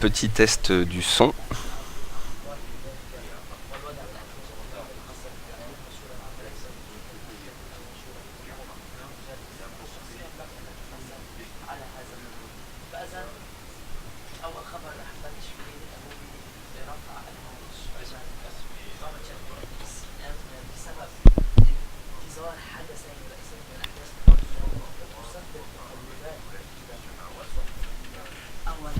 Petit test du son.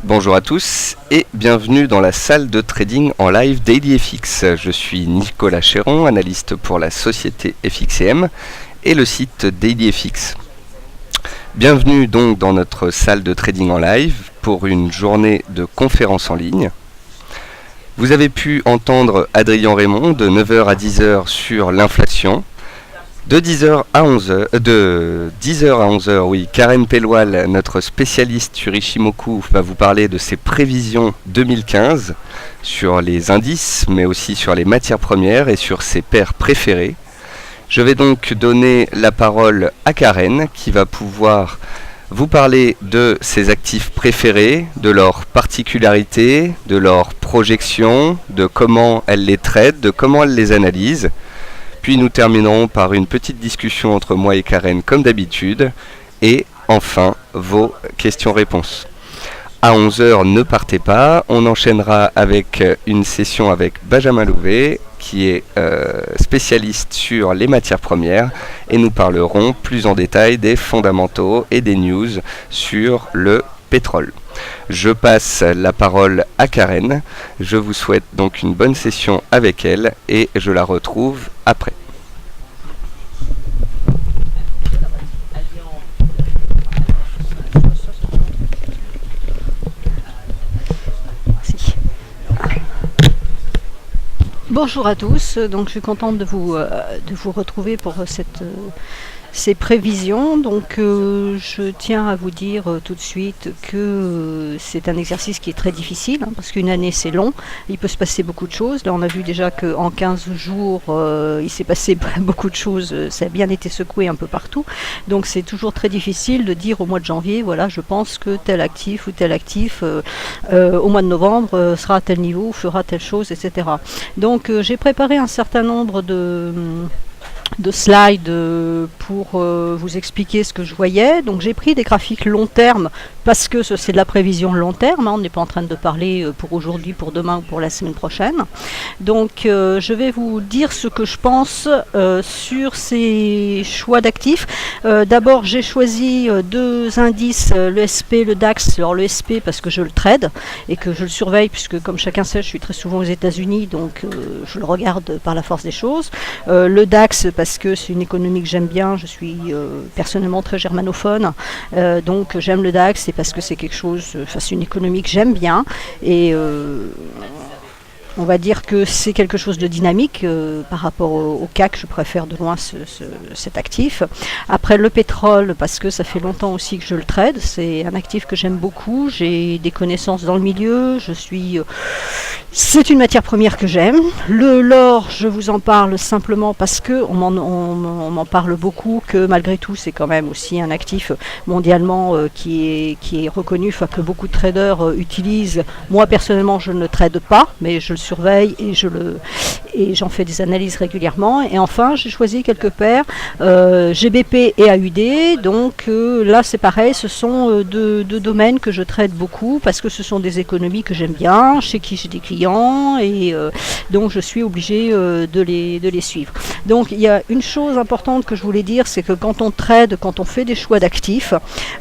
Bonjour à tous et bienvenue dans la salle de trading en live DailyFX. Je suis Nicolas Chéron, analyste pour la société FXCM et le site DailyFX. Bienvenue donc dans notre salle de trading en live pour une journée de conférence en ligne. Vous avez pu entendre Adrien Raymond de 9h à 10h sur l'inflation. De 10h à 11h, oui, Karen Pelwal, notre spécialiste sur Ishimoku, va vous parler de ses prévisions 2015 sur les indices, mais aussi sur les matières premières et sur ses paires préférées. Je vais donc donner la parole à Karen, qui va pouvoir vous parler de ses actifs préférés, de leurs particularités, de leurs projections, de comment elle les traite, de comment elle les analyse. Puis nous terminerons par une petite discussion entre moi et Karen comme d'habitude. Et enfin, vos questions-réponses. À 11h, ne partez pas. On enchaînera avec une session avec Benjamin Louvet, qui est spécialiste sur les matières premières. Et nous parlerons plus en détail des fondamentaux et des news sur le pétrole. Je passe la parole à Karen. Je vous souhaite donc une bonne session avec elle et je la retrouve après. Bonjour à tous, donc je suis contente de vous retrouver pour ces prévisions. Donc je tiens à vous dire tout de suite que c'est un exercice qui est très difficile, parce qu'une année c'est long, il peut se passer beaucoup de choses. Là on a vu déjà qu'en 15 jours il s'est passé beaucoup de choses, ça a bien été secoué un peu partout. Donc c'est toujours très difficile de dire au mois de janvier, voilà, je pense que tel actif ou tel actif au mois de novembre sera à tel niveau, fera telle chose, etc. Donc j'ai préparé un certain nombre de slides pour vous expliquer ce que je voyais. Donc j'ai pris des graphiques long terme parce que c'est de la prévision long terme, on n'est pas en train de parler pour aujourd'hui, pour demain ou pour la semaine prochaine. Donc je vais vous dire ce que je pense sur ces choix d'actifs. D'abord j'ai choisi deux indices, le SP, le DAX. Alors le SP parce que je le trade et que je le surveille, puisque comme chacun sait je suis très souvent aux États-Unis, donc je le regarde par la force des choses. Le DAX parce que c'est une économie que j'aime bien, je suis personnellement très germanophone, donc j'aime le DAX, et parce que c'est quelque chose, c'est une économie que j'aime bien, et on va dire que c'est quelque chose de dynamique par rapport au CAC, je préfère de loin cet actif. Après le pétrole, parce que ça fait longtemps aussi que je le trade, c'est un actif que j'aime beaucoup, j'ai des connaissances dans le milieu, c'est une matière première que j'aime. L'or, je vous en parle simplement parce que on m'en parle beaucoup, que malgré tout c'est quand même aussi un actif mondialement qui est reconnu, que beaucoup de traders utilisent. Moi personnellement je ne le trade pas, mais je le surveille et j'en fais des analyses régulièrement. Et enfin j'ai choisi quelques paires GBP et AUD. Donc là c'est pareil, ce sont deux domaines que je trade beaucoup parce que ce sont des économies que j'aime bien, chez qui j'ai des clients, et donc je suis obligée de les suivre. Donc il y a une chose importante que je voulais dire, c'est que quand on trade, quand on fait des choix d'actifs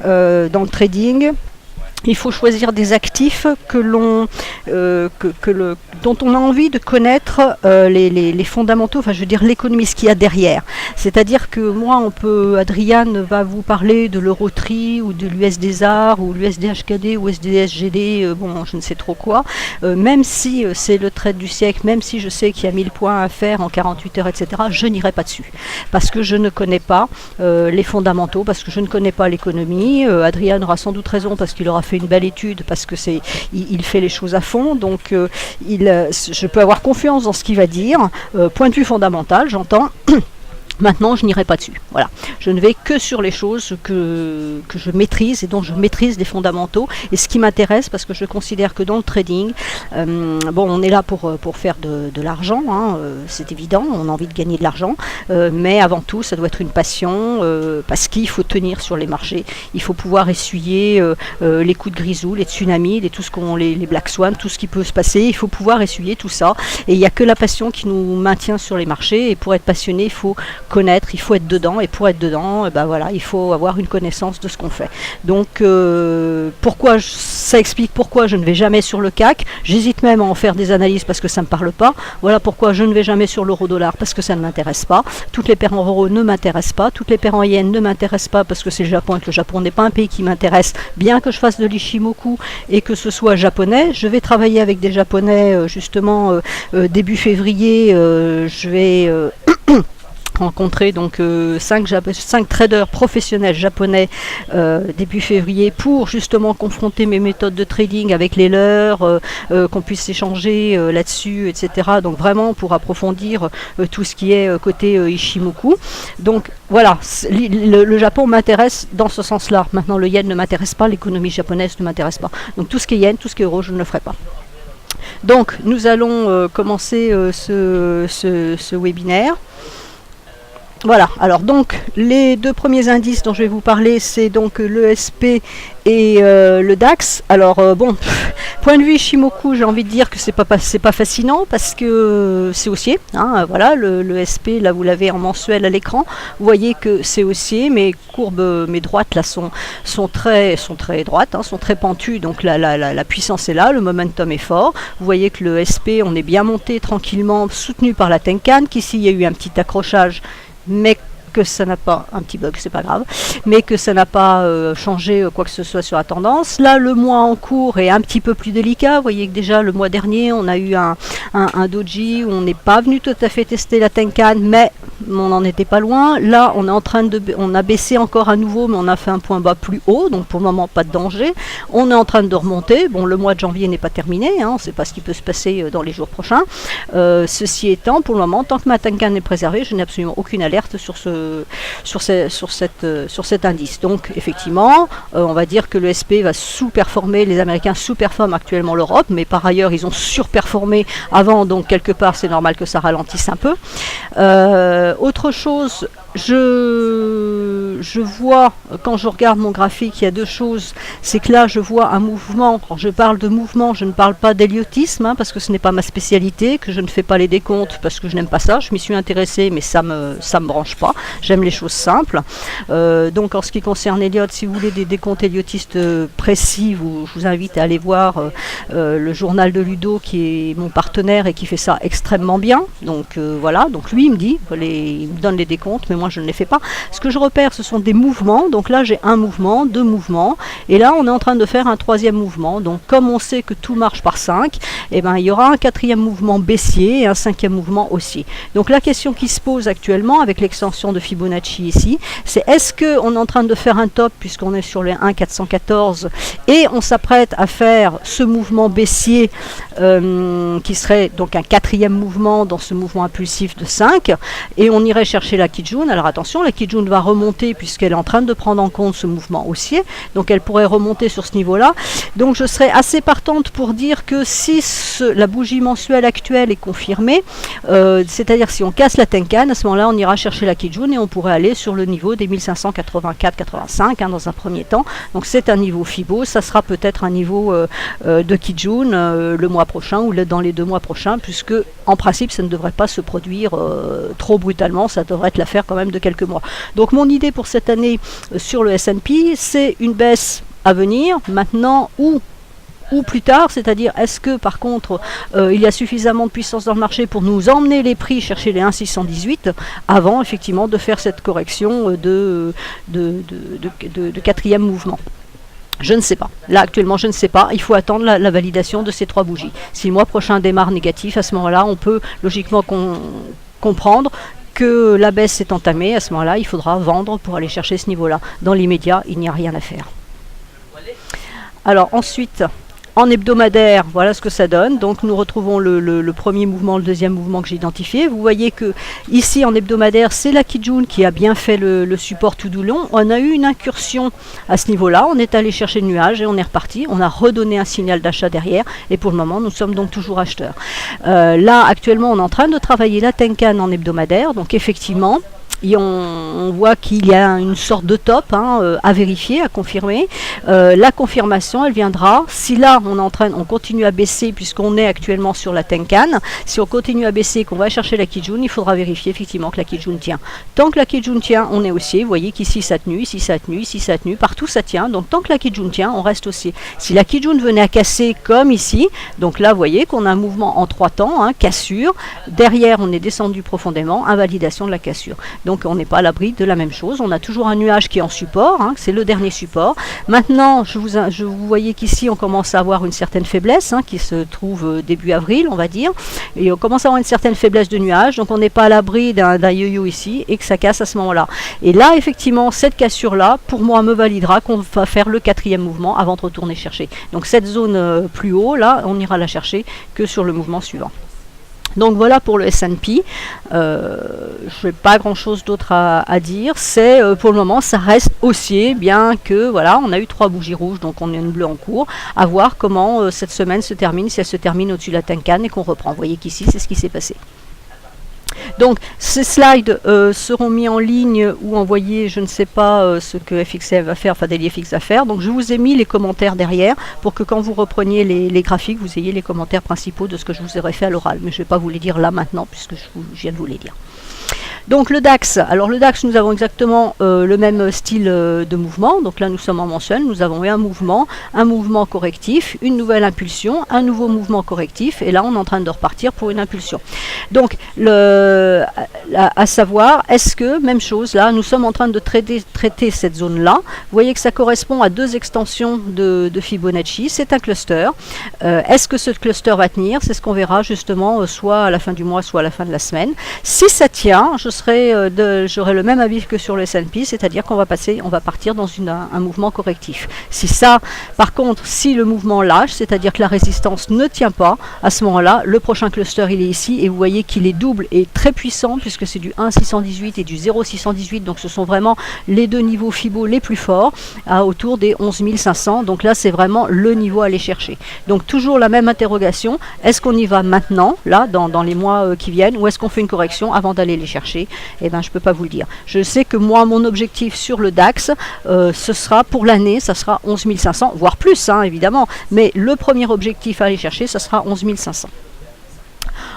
dans le trading, il faut choisir des actifs dont on a envie de connaître les fondamentaux, je veux dire l'économie, ce qu'il y a derrière. C'est-à-dire que moi, Adriane va vous parler de l'Eurotree ou de l'USDZAR ou l'USDHKD ou SDSGD, je ne sais trop quoi, même si c'est le trade du siècle, même si je sais qu'il y a 1000 points à faire en 48 heures, etc., je n'irai pas dessus. Parce que je ne connais pas les fondamentaux, parce que je ne connais pas l'économie. Adriane aura sans doute raison parce qu'il aura fait une belle étude, parce que il fait les choses à fond, donc je peux avoir confiance dans ce qu'il va dire, point de vue fondamental, j'entends. Maintenant, je n'irai pas dessus. Voilà. Je ne vais que sur les choses que je maîtrise et dont je maîtrise les fondamentaux. Et ce qui m'intéresse, parce que je considère que dans le trading, bon, on est là pour faire de l'argent, hein, c'est évident, on a envie de gagner de l'argent, mais avant tout, ça doit être une passion, parce qu'il faut tenir sur les marchés. Il faut pouvoir essuyer les coups de grisou, les tsunamis, les black swans, tout ce qui peut se passer. Il faut pouvoir essuyer tout ça. Et il n'y a que la passion qui nous maintient sur les marchés. Et pour être passionné, il faut connaître, il faut être dedans, et pour être dedans, ben voilà, il faut avoir une connaissance de ce qu'on fait. Donc ça explique pourquoi je ne vais jamais sur le CAC, j'hésite même à en faire des analyses parce que ça ne me parle pas, voilà pourquoi je ne vais jamais sur l'euro-dollar parce que ça ne m'intéresse pas, toutes les paires en euros ne m'intéressent pas, toutes les paires en yens ne m'intéressent pas parce que c'est le Japon et que le Japon n'est pas un pays qui m'intéresse, bien que je fasse de l'Ishimoku et que ce soit japonais. Je vais travailler avec des japonais justement début février, je vais rencontrer donc 5 traders professionnels japonais début février pour justement confronter mes méthodes de trading avec les leurs, qu'on puisse échanger là-dessus, etc. Donc vraiment pour approfondir tout ce qui est côté Ishimoku. Donc voilà, le Japon m'intéresse dans ce sens-là. Maintenant le yen ne m'intéresse pas, l'économie japonaise ne m'intéresse pas. Donc tout ce qui est yen, tout ce qui est euro, je ne le ferai pas. Donc nous allons commencer ce webinaire. Voilà, alors donc les deux premiers indices dont je vais vous parler, c'est donc l'ESP et le DAX. Alors bon, point de vue Ishimoku, j'ai envie de dire que c'est pas fascinant parce que c'est haussier, hein, voilà, le SP, là vous l'avez en mensuel à l'écran, vous voyez que c'est haussier, mes courbes, mes droites là sont très droites, hein, sont très pentues, donc la puissance est là, le momentum est fort. Vous voyez que le SP, on est bien monté tranquillement, soutenu par la Tenkan, qu'ici il y a eu un petit accrochage, mais que ça n'a pas, un petit bug, c'est pas grave, mais que ça n'a pas changé quoi que ce soit sur la tendance. Là, le mois en cours est un petit peu plus délicat. Vous voyez que déjà le mois dernier, on a eu un doji où on n'est pas venu tout à fait tester la Tenkan, mais on n'en était pas loin. Là, on est en train on a baissé encore à nouveau, mais on a fait un point bas plus haut, donc pour le moment, pas de danger. On est en train de remonter. Bon, le mois de janvier n'est pas terminé, hein, on ne sait pas ce qui peut se passer dans les jours prochains. Ceci étant, pour le moment, tant que ma Tenkan est préservée, je n'ai absolument aucune alerte sur cet indice. Donc effectivement, on va dire que le SP va sous-performer, les Américains sous-performent actuellement l'Europe, mais par ailleurs ils ont surperformé avant, donc quelque part c'est normal que ça ralentisse un peu. Autre chose, je vois, quand je regarde mon graphique, il y a deux choses, c'est que là je vois un mouvement. Quand je parle de mouvement, je ne parle pas d'héliotisme, hein, parce que ce n'est pas ma spécialité, que je ne fais pas les décomptes parce que je n'aime pas ça, je m'y suis intéressée mais ça me branche pas, j'aime les choses simples. Donc en ce qui concerne Elliott, si vous voulez des décomptes héliotistes précis, je vous invite à aller voir le journal de Ludo qui est mon partenaire et qui fait ça extrêmement bien. Donc voilà, donc lui il me dit, il me donne les décomptes, mais moi je ne les fais pas. Ce que je repère, ce sont des mouvements. Donc là j'ai un mouvement, deux mouvements, et là on est en train de faire un troisième mouvement. Donc comme on sait que tout marche par 5, eh ben, il y aura un quatrième mouvement baissier et un cinquième mouvement haussier. Donc la question qui se pose actuellement avec l'extension de Fibonacci ici, c'est est-ce qu'on est en train de faire un top puisqu'on est sur les 1,414 et on s'apprête à faire ce mouvement baissier qui serait donc un quatrième mouvement dans ce mouvement impulsif de 5, et on irait chercher la Kijun. Alors attention, la Kijun va remonter puisqu'elle est en train de prendre en compte ce mouvement haussier, donc elle pourrait remonter sur ce niveau-là. Donc je serais assez partante pour dire que si la bougie mensuelle actuelle est confirmée, c'est-à-dire si on casse la Tenkan, à ce moment-là on ira chercher la Kijun et on pourrait aller sur le niveau des 1584-85 hein, dans un premier temps. Donc c'est un niveau Fibo, ça sera peut-être un niveau de Kijun le mois prochain ou dans les 2 mois prochains, puisque en principe ça ne devrait pas se produire trop brutalement, ça devrait être l'affaire quand même de quelques mois. Donc mon idée pour cette année sur le S&P, c'est une baisse à venir maintenant ou plus tard, c'est-à-dire est-ce que par contre il y a suffisamment de puissance dans le marché pour nous emmener les prix chercher les 1,618 avant effectivement de faire cette correction de quatrième mouvement. Je ne sais pas. Là, actuellement, je ne sais pas. Il faut attendre la validation de ces 3 bougies. Si le mois prochain démarre négatif, à ce moment-là, on peut logiquement comprendre que la baisse est entamée. À ce moment-là, il faudra vendre pour aller chercher ce niveau-là. Dans l'immédiat, il n'y a rien à faire. Alors ensuite, En hebdomadaire, voilà ce que ça donne. Donc nous retrouvons le premier mouvement, le deuxième mouvement que j'ai identifié. Vous voyez que ici en hebdomadaire, c'est la Kijun qui a bien fait le support tout du long. On a eu une incursion à ce niveau-là. On est allé chercher le nuage et on est reparti. On a redonné un signal d'achat derrière. Et pour le moment, nous sommes donc toujours acheteurs. Là, actuellement, on est en train de travailler la Tenkan en hebdomadaire. Donc effectivement, et on voit qu'il y a une sorte de top à vérifier, à confirmer. La confirmation, elle viendra. Si là, on continue à baisser, puisqu'on est actuellement sur la Tenkan, si on continue à baisser et qu'on va chercher la Kijun, il faudra vérifier effectivement que la Kijun tient. Tant que la Kijun tient, on est haussier. Vous voyez qu'ici, ça a tenu, ici, ça a tenu, ici, ça a tenu. Partout, ça tient. Donc, tant que la Kijun tient, on reste haussier. Si la Kijun venait à casser comme ici, donc là, vous voyez qu'on a un mouvement en 3 temps, cassure. Derrière, on est descendu profondément, invalidation de la cassure. Donc on n'est pas à l'abri de la même chose. On a toujours un nuage qui est en support, c'est le dernier support. Maintenant, vous voyez qu'ici on commence à avoir une certaine faiblesse qui se trouve début avril, on va dire. Et on commence à avoir une certaine faiblesse de nuage. Donc on n'est pas à l'abri d'un yo-yo ici et que ça casse à ce moment-là. Et là, effectivement, cette cassure-là, pour moi, me validera qu'on va faire le 4e mouvement avant de retourner chercher. Donc cette zone plus haut, là, on ira la chercher que sur le mouvement suivant. Donc voilà pour le S&P. Je n'ai pas grand chose d'autre à dire. C'est pour le moment, ça reste haussier, bien que voilà, on a eu 3 bougies rouges, donc on a une bleue en cours. À voir comment cette semaine se termine, si elle se termine au-dessus de la Tenkan et qu'on reprend. Vous voyez qu'ici, c'est ce qui s'est passé. Donc ces slides seront mis en ligne ou envoyés, je ne sais pas ce que FXF va faire, enfin DailyFX va faire. Donc je vous ai mis les commentaires derrière pour que quand vous repreniez les graphiques, vous ayez les commentaires principaux de ce que je vous aurais fait à l'oral. Mais je ne vais pas vous les dire là maintenant puisque je viens de vous les dire. Donc le DAX, alors le DAX, nous avons exactement le même style de mouvement. Donc là, nous sommes en mensuel, nous avons un mouvement correctif, une nouvelle impulsion, un nouveau mouvement correctif, et là, on est en train de repartir pour une impulsion. Donc, à savoir, est-ce que, même chose, là, nous sommes en train de traiter cette zone-là. Vous voyez que ça correspond à 2 extensions de Fibonacci, c'est un cluster. Est-ce que ce cluster va tenir? C'est ce qu'on verra justement, soit à la fin du mois, soit à la fin de la semaine. Si ça tient, j'aurai le même avis que sur le S&P, c'est-à-dire qu'on va partir dans un mouvement correctif. Si ça, par contre, si le mouvement lâche, c'est-à-dire que la résistance ne tient pas, à ce moment-là, le prochain cluster, il est ici, et vous voyez qu'il est double et très puissant, puisque c'est du 1,618 et du 0,618, donc ce sont vraiment les 2 niveaux Fibo les plus forts, autour des 11 500, donc là, c'est vraiment le niveau à aller chercher. Donc toujours la même interrogation, est-ce qu'on y va maintenant, là, dans les mois qui viennent, ou est-ce qu'on fait une correction avant d'aller les chercher? Eh bien, je ne peux pas vous le dire. Je sais que moi, mon objectif sur le DAX, ce sera pour l'année, ça sera 11 500, voire plus, évidemment. Mais le premier objectif à aller chercher, ça sera 11 500.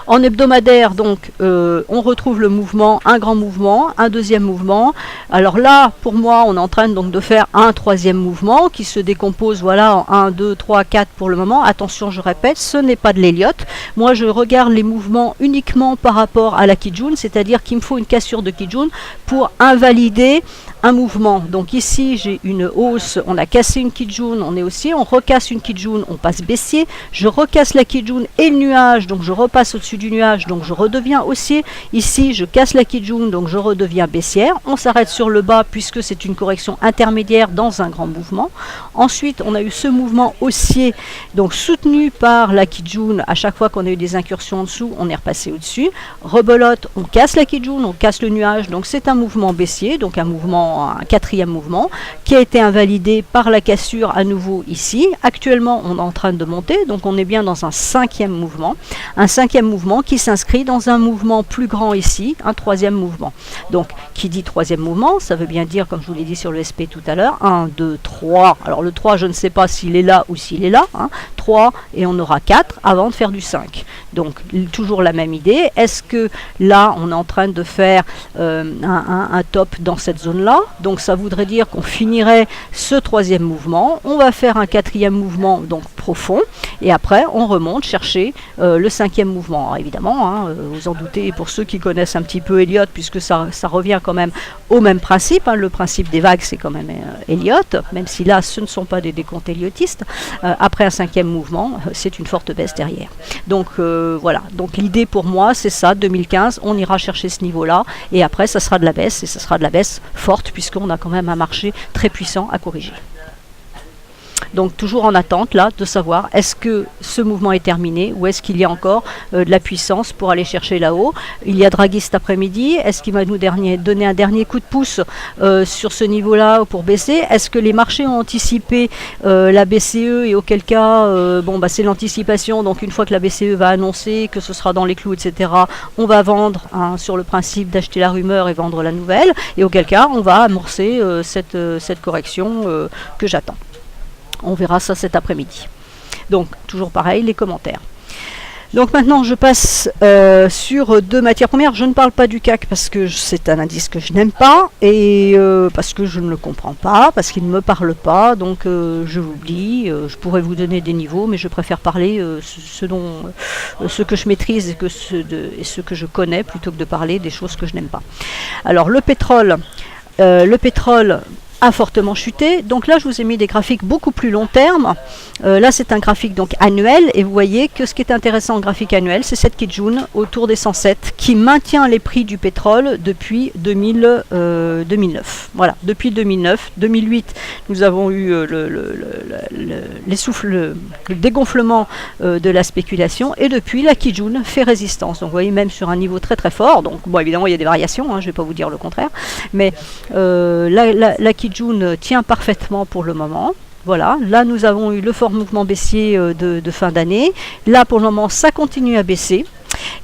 En hebdomadaire, donc, on retrouve le mouvement, un grand mouvement, un deuxième mouvement. Alors là, pour moi, on est en train donc de faire un 3e mouvement qui se décompose, voilà, en 1, 2, 3, 4 pour le moment. Attention, je répète, ce n'est pas de l'Elliott. Moi, je regarde les mouvements uniquement par rapport à la Kijun, c'est-à-dire qu'il me faut une cassure de Kijun pour invalider un mouvement. Donc ici, j'ai une hausse, on a cassé une Kijun, on est haussier, on recasse une Kijun, on passe baissier, je recasse la Kijun et le nuage, donc je repasse au-dessus du nuage, donc je redeviens haussier. Ici, je casse la Kijun, donc je redeviens baissière. On s'arrête sur le bas puisque c'est une correction intermédiaire dans un grand mouvement. Ensuite, on a eu ce mouvement haussier, donc soutenu par la Kijun. À chaque fois qu'on a eu des incursions en dessous, on est repassé au-dessus. Rebelote, on casse la Kijun, on casse le nuage, donc c'est un mouvement baissier, donc un 4e mouvement qui a été invalidé par la cassure à nouveau ici. Actuellement, on est en train de monter, donc on est bien dans un 5e mouvement. Un 5e mouvement qui s'inscrit dans un mouvement plus grand ici, un 3e mouvement. Donc, qui dit 3e mouvement, ça veut bien dire, comme je vous l'ai dit sur le SP tout à l'heure, 1, 2, 3. Alors le 3, je ne sais pas s'il est là ou s'il est là. 3 et on aura 4 avant de faire du 5. Donc, toujours la même idée. Est-ce que là, on est en train de faire un top dans cette zone-là? Donc, ça voudrait dire qu'on finirait ce 3e mouvement. On va faire un 4e mouvement, donc profond. Et après, on remonte chercher le 5e mouvement. Alors, évidemment, vous en doutez, pour ceux qui connaissent un petit peu Elliott, puisque ça revient quand même au même principe. Le principe des vagues, c'est quand même Elliott, même si là, ce ne sont pas des décomptes elliotistes. Après un 5e mouvement, c'est une forte baisse derrière. Donc, voilà. Donc, l'idée pour moi, c'est ça. 2015, on ira chercher ce niveau-là. Et après, ça sera de la baisse. Et ça sera de la baisse forte, puisqu'on a quand même un marché très puissant à corriger. Donc toujours en attente là de savoir est-ce que ce mouvement est terminé ou est-ce qu'il y a encore de la puissance pour aller chercher là-haut. Il y a Draghi cet après-midi, est-ce qu'il va nous donner un dernier coup de pouce sur ce niveau-là pour baisser? Est-ce que les marchés ont anticipé la BCE et auquel cas c'est l'anticipation, donc une fois que la BCE va annoncer que ce sera dans les clous, etc., on va vendre sur le principe d'acheter la rumeur et vendre la nouvelle, et auquel cas on va amorcer cette correction que j'attends. On verra ça cet après-midi. Donc toujours pareil, les commentaires. Donc maintenant je passe sur deux matières premières. Je ne parle pas du CAC parce que c'est un indice que je n'aime pas et parce que je ne le comprends pas, parce qu'il ne me parle pas, donc je l'oublie. Je pourrais vous donner des niveaux, mais je préfère parler ce que je maîtrise et ce que je connais plutôt que de parler des choses que je n'aime pas. Alors le pétrole a fortement chuté. Donc là, je vous ai mis des graphiques beaucoup plus long terme. Là, c'est un graphique donc annuel et vous voyez que ce qui est intéressant en graphique annuel, c'est cette Kijun autour des 107 qui maintient les prix du pétrole depuis 2009. Voilà, depuis 2009. 2008, nous avons eu le dégonflement de la spéculation et depuis, la Kijun fait résistance. Donc vous voyez, même sur un niveau très très fort. Donc bon, évidemment, il y a des variations, je ne vais pas vous dire le contraire, mais la Kijun tient parfaitement pour le moment. Voilà, là nous avons eu le fort mouvement baissier de fin d'année. Là pour le moment ça continue à baisser.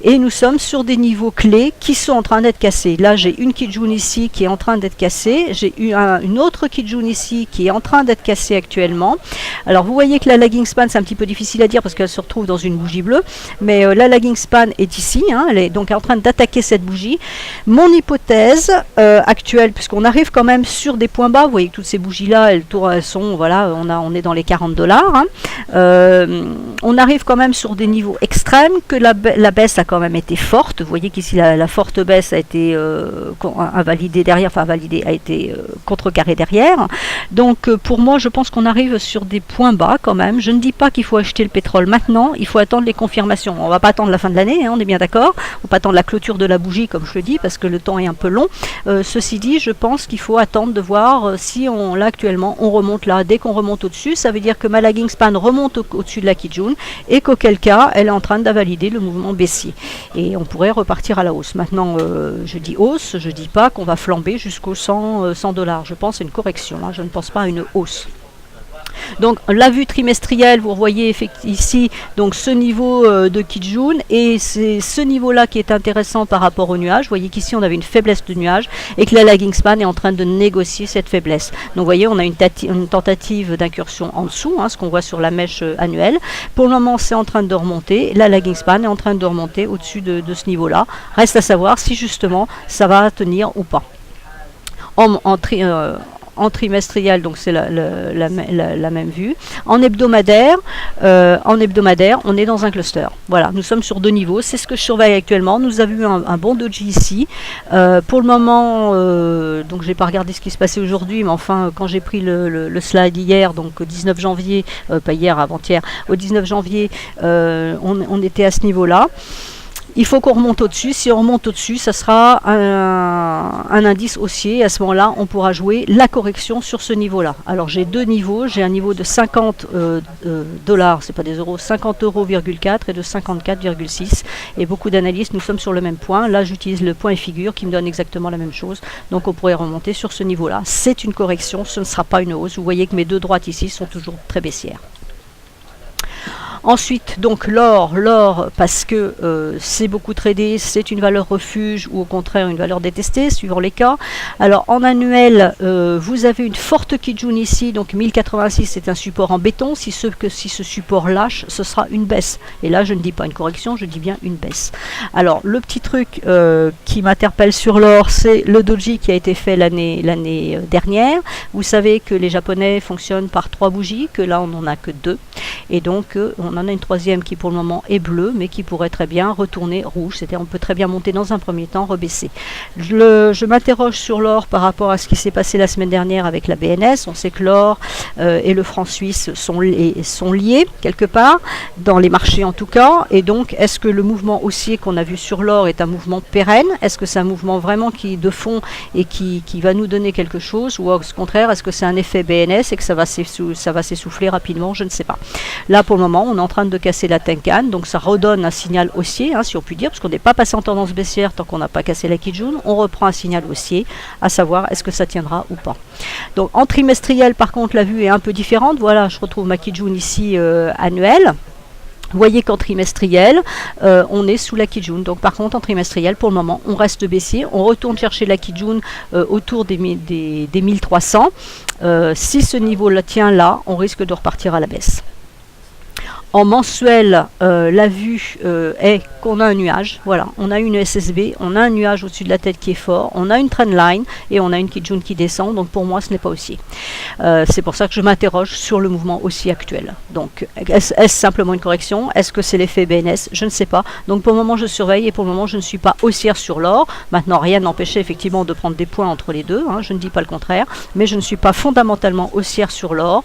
Et nous sommes sur des niveaux clés qui sont en train d'être cassés. Là, j'ai une Kijun ici qui est en train d'être cassée. J'ai eu une autre Kijun ici qui est en train d'être cassée actuellement. Alors, vous voyez que la lagging span, c'est un petit peu difficile à dire parce qu'elle se retrouve dans une bougie bleue. Mais la lagging span est ici. Elle est donc en train d'attaquer cette bougie. Mon hypothèse actuelle, puisqu'on arrive quand même sur des points bas, vous voyez que toutes ces bougies-là, elles sont, voilà, on est dans les $40. On arrive quand même sur des niveaux extrêmes, que la baisse a quand même été forte. Vous voyez qu'ici la forte baisse a été invalidée derrière, a été contrecarrée derrière. Donc pour moi, je pense qu'on arrive sur des points bas quand même. Je ne dis pas qu'il faut acheter le pétrole maintenant, il faut attendre les confirmations. On ne va pas attendre la fin de l'année, on est bien d'accord. On ne va pas attendre la clôture de la bougie, comme je le dis, parce que le temps est un peu long. Ceci dit, je pense qu'il faut attendre de voir si là actuellement on remonte là. Dès qu'on remonte au-dessus, ça veut dire que ma lagging span remonte au-dessus de la Kijun et qu'auquel cas, elle est en train d'invalider le mouvement baissier. Et on pourrait repartir à la hausse. Maintenant, je dis hausse, je ne dis pas qu'on va flamber jusqu'aux $100. Je pense à une correction, je ne pense pas à une hausse. Donc la vue trimestrielle, vous voyez ici donc ce niveau de Kijun et c'est ce niveau-là qui est intéressant par rapport au nuage. Vous voyez qu'ici on avait une faiblesse de nuage et que la lagging span est en train de négocier cette faiblesse. Donc vous voyez, on a une tentative d'incursion en dessous, ce qu'on voit sur la mèche annuelle. Pour le moment, c'est en train de remonter. La lagging span est en train de remonter au-dessus de ce niveau-là. Reste à savoir si justement ça va tenir ou pas. En trimestriel, donc c'est la même vue. En hebdomadaire, on est dans un cluster. Voilà, nous sommes sur deux niveaux. C'est ce que je surveille actuellement. Nous avons eu un bon doji ici. Pour le moment, donc j'ai pas regardé ce qui se passait aujourd'hui, mais enfin, quand j'ai pris le slide hier, donc au 19 janvier, pas hier, avant-hier, au 19 janvier, on était à ce niveau-là. Il faut qu'on remonte au-dessus. Si on remonte au-dessus, ça sera un indice haussier. À ce moment-là, on pourra jouer la correction sur ce niveau-là. Alors, j'ai deux niveaux. J'ai un niveau de 50 dollars, c'est pas des euros, 50,4 € et de 54,6. Et beaucoup d'analystes, nous sommes sur le même point. Là, j'utilise le point et figure qui me donne exactement la même chose. Donc, on pourrait remonter sur ce niveau-là. C'est une correction, ce ne sera pas une hausse. Vous voyez que mes deux droites ici sont toujours très baissières. Ensuite, donc l'or, parce que c'est beaucoup tradé, c'est une valeur refuge ou au contraire une valeur détestée, suivant les cas. Alors en annuel, vous avez une forte Kijun ici, donc 1086 c'est un support en béton. Si ce support lâche, ce sera une baisse. Et là, je ne dis pas une correction, je dis bien une baisse. Alors le petit truc qui m'interpelle sur l'or, c'est le doji qui a été fait l'année dernière. Vous savez que les Japonais fonctionnent par 3 bougies, que là on n'en a que 2. Et donc on en a une troisième qui pour le moment est bleue, mais qui pourrait très bien retourner rouge. C'est-à-dire on peut très bien monter dans un premier temps, rebaisser. Je m'interroge sur l'or par rapport à ce qui s'est passé la semaine dernière avec la BNS. On sait que l'or et le franc suisse sont liés quelque part, dans les marchés en tout cas. Et donc, est-ce que le mouvement haussier qu'on a vu sur l'or est un mouvement pérenne? Est-ce que c'est un mouvement vraiment de fond et qui va nous donner quelque chose? Ou au contraire, est-ce que c'est un effet BNS et que ça va s'essouffler rapidement? Je ne sais pas. Là, pour le moment, on est en train de casser la Tenkan, donc ça redonne un signal haussier, si on peut dire, parce qu'on n'est pas passé en tendance baissière tant qu'on n'a pas cassé la Kijun. On reprend un signal haussier, à savoir est-ce que ça tiendra ou pas. Donc en trimestriel, par contre, la vue est un peu différente. Voilà, je retrouve ma Kijun ici annuelle. Vous voyez qu'en trimestriel, on est sous la Kijun. Donc par contre, en trimestriel, pour le moment, on reste baissier. On retourne chercher la Kijun autour des 1300. Si ce niveau-là tient là, on risque de repartir à la baisse. En mensuel, la vue est qu'on a un nuage. Voilà, on a une SSB, on a un nuage au-dessus de la tête qui est fort, on a une trendline et on a une Kijun qui descend. Donc pour moi, ce n'est pas haussier. C'est pour ça que je m'interroge sur le mouvement haussier actuel. Donc, est-ce simplement une correction? Est-ce que c'est l'effet BNS? Je ne sais pas. Donc pour le moment, je surveille et pour le moment, je ne suis pas haussière sur l'or. Maintenant, rien n'empêchait effectivement de prendre des points entre les deux. Je ne dis pas le contraire. Mais je ne suis pas fondamentalement haussière sur l'or.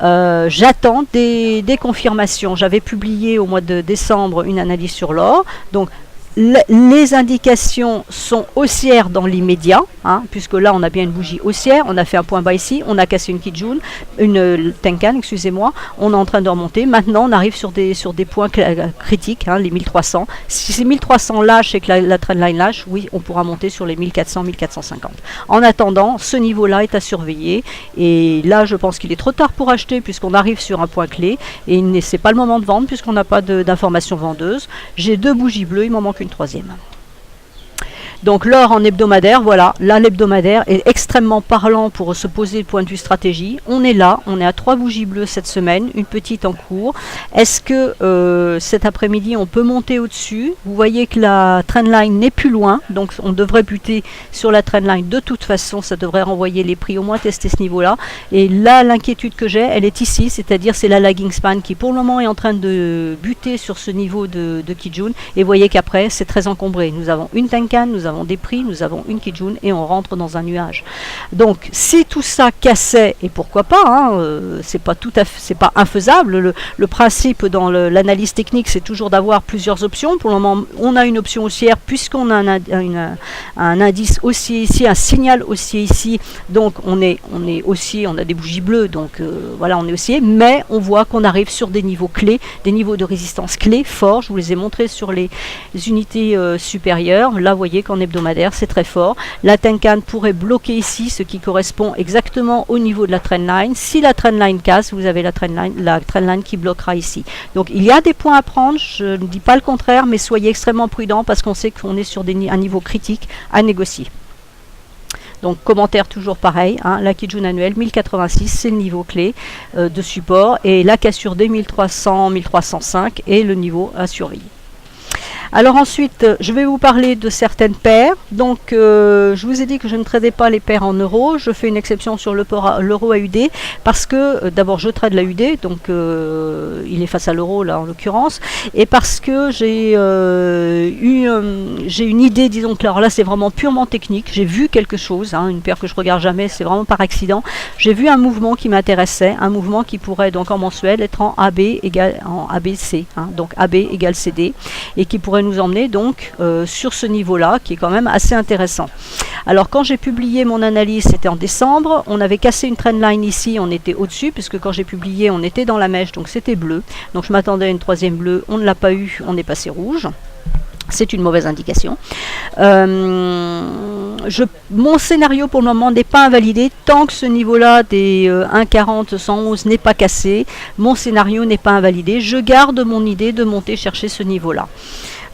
J'attends des confirmations. J'avais publié au mois de décembre une analyse sur l'or. Donc, les indications sont haussières dans l'immédiat, puisque là on a bien une bougie haussière, on a fait un point bas ici, on a cassé une Kijun, une Tenkan, excusez-moi, on est en train de remonter. Maintenant on arrive sur des points critiques, les 1300. Si ces 1300 lâchent et que la trendline lâche, oui, on pourra monter sur les 1400, 1450. En attendant, ce niveau-là est à surveiller, et là je pense qu'il est trop tard pour acheter puisqu'on arrive sur un point clé, et c'est pas le moment de vendre puisqu'on n'a pas d'informations vendeuses. J'ai deux bougies bleues, il m'en manque une troisième. Donc l'or en hebdomadaire, voilà, là l'hebdomadaire est extrêmement parlant pour se poser le point de vue stratégie. On est là, on est à 3 bougies bleues cette semaine, une petite en cours. Est-ce que cet après-midi on peut monter au-dessus? Vous voyez que la trendline n'est plus loin, donc on devrait buter sur la trendline de toute façon, ça devrait renvoyer les prix, au moins tester ce niveau-là. Et là l'inquiétude que j'ai, elle est ici, c'est-à-dire c'est la lagging span qui pour le moment est en train de buter sur ce niveau de Kijun. Et vous voyez qu'après c'est très encombré. Nous avons une Tenkan, nous avons des prix, nous avons une Kijun et on rentre dans un nuage. Donc si tout ça cassait, et pourquoi pas, c'est pas infaisable. Le principe dans l'analyse technique, c'est toujours d'avoir plusieurs options. Pour le moment, on a une option haussière puisqu'on a un indice haussier ici, un signal haussier ici. Donc on est haussier, on a des bougies bleues, donc voilà, on est haussier, mais on voit qu'on arrive sur des niveaux clés, des niveaux de résistance clés forts. Je vous les ai montrés sur les unités supérieures. Là, vous voyez qu'en hebdomadaire, c'est très fort. La Tenkan pourrait bloquer ici, ce qui correspond exactement au niveau de la trendline. Si la trendline casse, vous avez la trendline qui bloquera ici. Donc il y a des points à prendre, je ne dis pas le contraire, mais soyez extrêmement prudents parce qu'on sait qu'on est sur un niveau critique à négocier. Donc commentaire toujours pareil, la Kijun annuelle 1086, c'est le niveau clé de support, et la cassure des 1300, 1305 est le niveau à surveiller. Alors ensuite, je vais vous parler de certaines paires. Donc, je vous ai dit que je ne tradais pas les paires en euros. Je fais une exception sur l'euro AUD parce que, d'abord, je trade la UD, donc il est face à l'euro là en l'occurrence, et parce que j'ai une idée, disons que alors là c'est vraiment purement technique. J'ai vu quelque chose, une paire que je regarde jamais, c'est vraiment par accident. J'ai vu un mouvement qui m'intéressait, un mouvement qui pourrait donc en mensuel être en AB égale en ABC, donc AB égale CD, et qui pourrait nous emmener donc sur ce niveau-là, qui est quand même assez intéressant. Alors quand j'ai publié mon analyse, c'était en décembre, on avait cassé une trendline ici, on était au-dessus, puisque quand j'ai publié, on était dans la mèche, donc c'était bleu. Donc je m'attendais à une troisième bleue, on ne l'a pas eu, on est passé rouge. C'est une mauvaise indication. Mon scénario pour le moment n'est pas invalidé tant que ce niveau-là des 1,40, 111 n'est pas cassé. Mon scénario n'est pas invalidé. Je garde mon idée de monter chercher ce niveau-là.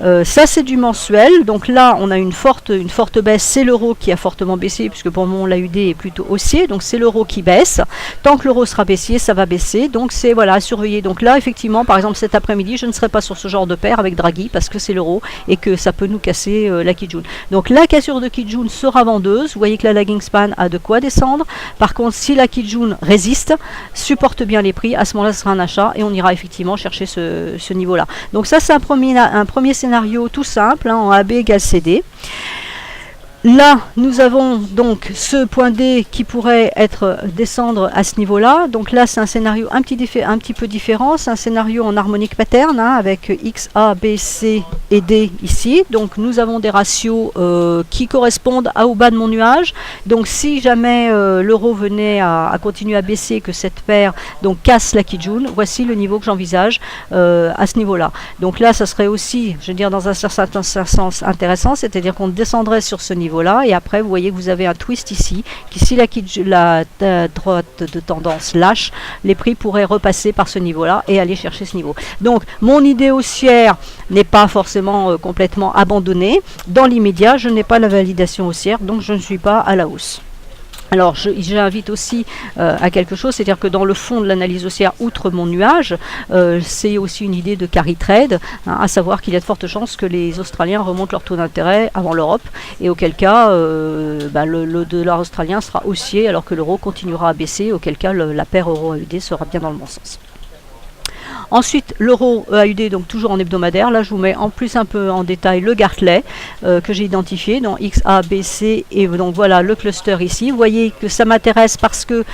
Ça c'est du mensuel, donc là on a une forte baisse, c'est l'euro qui a fortement baissé, puisque pour le moment l'AUD est plutôt haussier, donc c'est l'euro qui baisse. Tant que l'euro sera baissier, ça va baisser, donc c'est voilà, à surveiller. Donc là effectivement, par exemple cet après-midi, je ne serai pas sur ce genre de paire avec Draghi, parce que c'est l'euro et que ça peut nous casser la Kijun. Donc la cassure de Kijun sera vendeuse, vous voyez que la lagging span a de quoi descendre. Par contre, si la Kijun résiste, supporte bien les prix, à ce moment-là ce sera un achat et on ira effectivement chercher ce niveau-là. Donc ça c'est un premier scénario tout simple, hein, en AB égale CD. Là, nous avons donc ce point D qui pourrait descendre à ce niveau-là. Donc là, c'est un scénario un petit peu différent. C'est un scénario en harmonique pattern, hein, avec X, A, B, C et D ici. Donc nous avons des ratios qui correspondent au bas de mon nuage. Donc si jamais l'euro venait à continuer à baisser, que cette paire donc casse la Kijun, voici le niveau que j'envisage à ce niveau-là. Donc là, ça serait aussi, je veux dire, dans un certain sens intéressant, c'est-à-dire qu'on descendrait sur ce niveau-là, et après vous voyez que vous avez un twist ici, qui si la droite de tendance lâche, les prix pourraient repasser par ce niveau-là et aller chercher ce niveau. Donc mon idée haussière n'est pas forcément complètement abandonnée. Dans l'immédiat, je n'ai pas la validation haussière, donc je ne suis pas à la hausse. Alors j'invite aussi à quelque chose, c'est-à-dire que dans le fond de l'analyse haussière, outre mon nuage, c'est aussi une idée de carry trade, hein, à savoir qu'il y a de fortes chances que les Australiens remontent leur taux d'intérêt avant l'Europe, et auquel cas le dollar australien sera haussier alors que l'euro continuera à baisser, auquel cas la paire euro-AUD sera bien dans le bon sens. Ensuite, l'euro AUD, donc toujours en hebdomadaire. Là, je vous mets en plus un peu en détail le Gartley que j'ai identifié dans X, A, B, C. Et donc voilà le cluster ici. Vous voyez que ça m'intéresse parce que